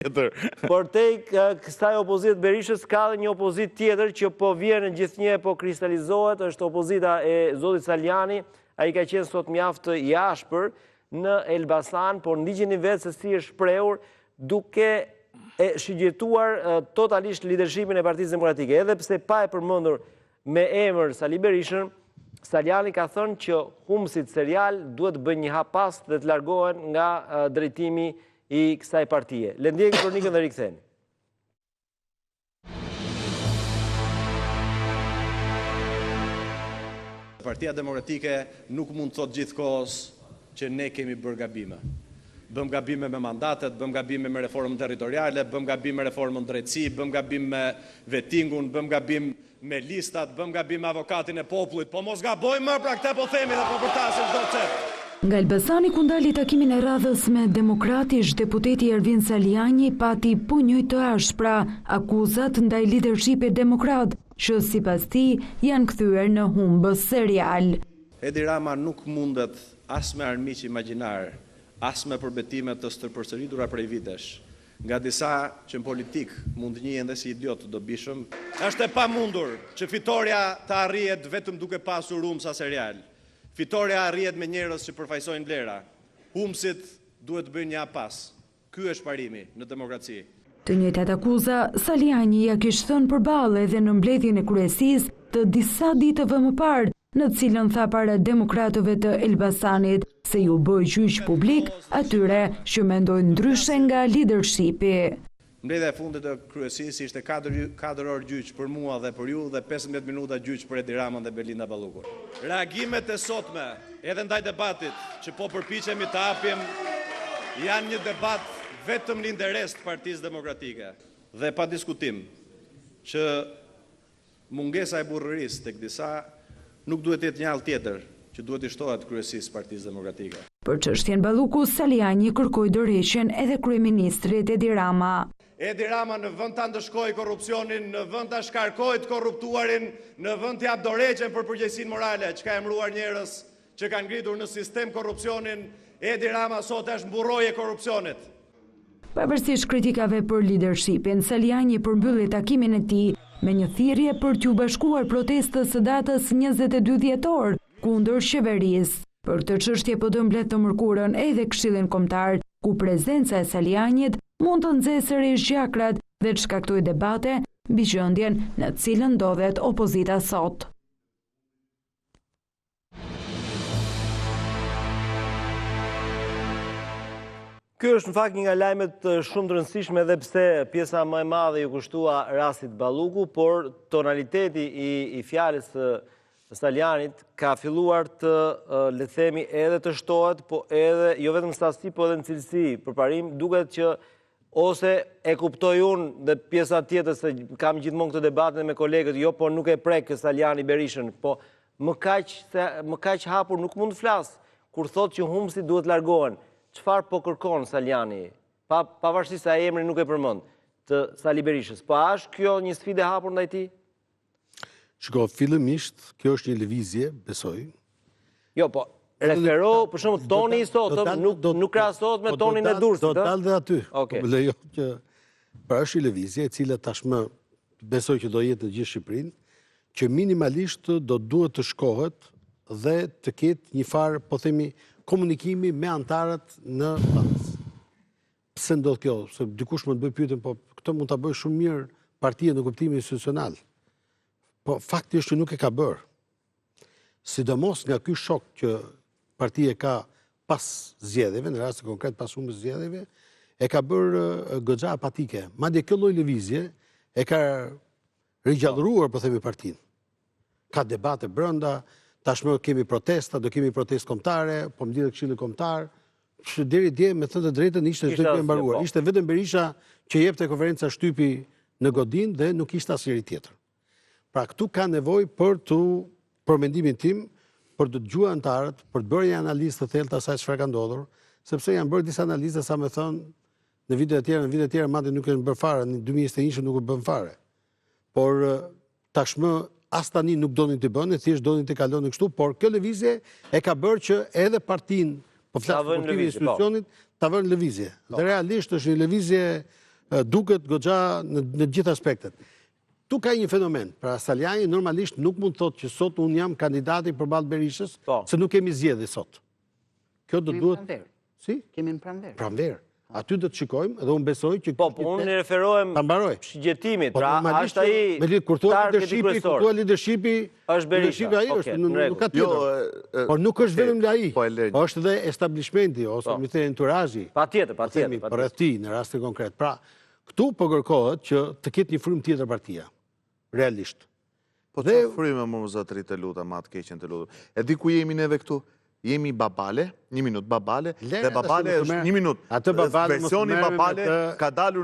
Por te kësaj opozit Berishës ka dhe një opozit tjetër që po vjen gjithnjë po kristalizohet, është opozita e Zotit Saliani, ai ka qenë sot mjaft i ashpër në Elbasan, por ndiqeni vetë se si është shprehur duke e shigjetuar totalisht lidershipin e Partisë Demokratike. Edhe pse pa e përmendur me emër Sali Berishën, Saliani ka thënë që humësit serial duhet të bëjnë një hap pas dhe të largohen nga drejtimi i kësaj partije. Le ndjejmë kronikën dhe rikthehemi. Partia Demokratike nuk mund të thotë gjithkohës që ne kemi bërë gabime. Bëm gabime me mandatet, bëm gabime me reformën territoriale, bëm gabime me reformën drejtësi, bëm gabime me vettingun, bëm gabim me listat, bëm gabim me avokatin e popullit, po mos gabojmë më, pra këtë po themi dhe po përtasim çdo çet. Nga Elbasani ku ndali takimin e radhës me demokratish, deputeti Ervin Saliani pati punjoj të ashpra akuzat ndaj lidershipit demokrat, që sipas tij janë kthyer në humbës serial. Edi Rama nuk mundet as me armiq imagjinar, as me përbetime të stërpërsëritura prej vitesh. Nga disa që në politik mund njihen dhe si idiot të dobishëm, është e pamundur që fitoria të arrihet vetëm duke pasur humsa serial. Fitoria arrihet me njerëz që përfaqësojnë vlera. Humsit duhet të bëjnë një pas. Ky është parimi në demokraci. Të njëjtat akuza Saliani ja kishte thënë përballë edhe në mbledhjen e kryesisë të disa ditëve më parë, në cilën tha para demokratëve të Elbasanit se ju bëj gjyq publik atyre që mendojnë ndryshe nga leadershipi. Mbledhja e fundit të kryesisë ishte 4 orë gjyq për mua dhe për ju dhe 15 minuta gjyq për Edi Ramën dhe Belinda Ballukun. Reagimet e sotme, edhe ndaj debatit që po përpiqemi të hapim, janë një debat vetëm në interes të Partisë Demokratike. Dhe pa diskutim që mungesa e burrërisë tek disa nuk duhet të jetë një hall tjetër që duhet i shtohet kryesisë Partisë Demokratike. Për çështjen Balluku, Saliani kërkoi dorëheqjen edhe kryeministrit Edi Rama. Edi Rama në vend ta ndëshkojë korrupsionin, në vend ta shkarkojë të korruptuarin, në vend të jap dorëheqjen për përgjegjësinë morale, që ka emëruar njerëz që kanë ngritur në sistem korrupsionin, Edi Rama sot është mburroje e korrupsionit. Pavarësisht kritikave për leadershipin, Saliani përmbylli takimin e tij me një thirrje për t'u bashkuar protestës së datës 22 dhjetor kundër qeverisë. Për këtë çështje po do mbledh të mërkurën edhe Këshillin Kombëtar, ku prezenca e Salianit mund të nxesë sërish gjakrat dhe të shkaktojë debate mbi gjendjen në të cilën ndodhet opozita sot. Ky është në fakt një nga lajmet shumë të rëndësishme edhe pse pjesa më e madhe ju kushtua rastit Balluku, por tonaliteti i fjalës së Salianit ka filluar të le të themi edhe të shtohet, po edhe jo vetëm sasi, po edhe në cilësi. Përparim duket që ose e kuptoj unë dhe pjesa tjetër se kam gjithmonë këtë debatin me kolegët, jo, po nuk e prek Saliani Berishën, po më kaq hapur nuk mund të flas kur thotë që humsit duhet largohen. Çfarë po kërkon Saliani, pavarësisht se ai emrin nuk e përmend, të Sali Berishës, po a është kjo një sfidë e hapur ndaj tij? Shiko, fillimisht, kjo është një lëvizje, besoj. Jo, po, refero, për shembull, toni i sotëm nuk krahasohet me tonin e Durrësit, do dal dhe aty. Okej. Lejo që pra është një lëvizje e cila tashmë besoj që do jetë në gjithë Shqipërinë, që minimalisht do duhet të shkohet dhe të ketë një farë, po themi, komunikimi me antarët në pas. Pse ndodh kjo? Se dikush mund të bëj pyetjen, po këtë mund ta bëj shumë mirë partia në kuptimin institucional. Po fakti është që nuk e ka bërë. Sidomos nga ky shok që partia ka pas zgjedhjeve, në rast konkret pas humbjes zgjedhjeve, e ka bërë goxha apatike. Madje kjo lloj lëvizje e ka rigjallëruar, po themi, partinë. Ka debate brenda. Tashmë kemi protesta, do kemi protestë kombëtare, po mbledhet Këshilli Kombëtar. Deri dje, me thënë të drejtën, ishte çdo gjë e mbaruar. Ishte vetëm Berisha që jepte konferenca shtypi në godin dhe nuk ishte asnjëri tjetër. Pra këtu ka nevojë për mendimin tim, për të dëgjuar antarët, për të bërë një analizë të thellë të asaj çfarë ka ndodhur, sepse janë bërë disa analiza, sa më thon, në vite të tjera madje nuk kanë bërë fare, në 2021 nuk u bën fare. Por tashmë as tani nuk donin të bënë, thjesht donin të kalonin kështu, por kjo lëvizje e ka bërë që edhe partinë, po flas për institucionit, ta vënë lëvizje. Dhe realisht është një lëvizje duket goxha në gjithë aspektet. Tu ka një fenomen, pra Saljani normalisht nuk mund të thotë që sot unë jam kandidati përballë Berishës, se nuk kemi zgjedhje sot. Kjo do duhet. Si? Kemi në pranverë. Pranverë. Aty do të shikojmë dhe unë besoj që Po, unë i referohem shigjetimit, pra është ai kur thua leadershipi, është Berisha. ai është, nuk ka tjetër. Por nuk është vetëm ai, është edhe establishmenti ose mi thënë enturazhi. Patjetër. Për ti në rastin konkret. Pra, këtu po kërkohet që të ketë një frymë tjetër partia. Realisht. Po të frymë më zotëri të lutem, atë keqen të lutem. E di ku jemi neve këtu? Jemi Babale, 1 minutë Babale, dhe Babale është 1 minutë. Versioni Babale ka dalur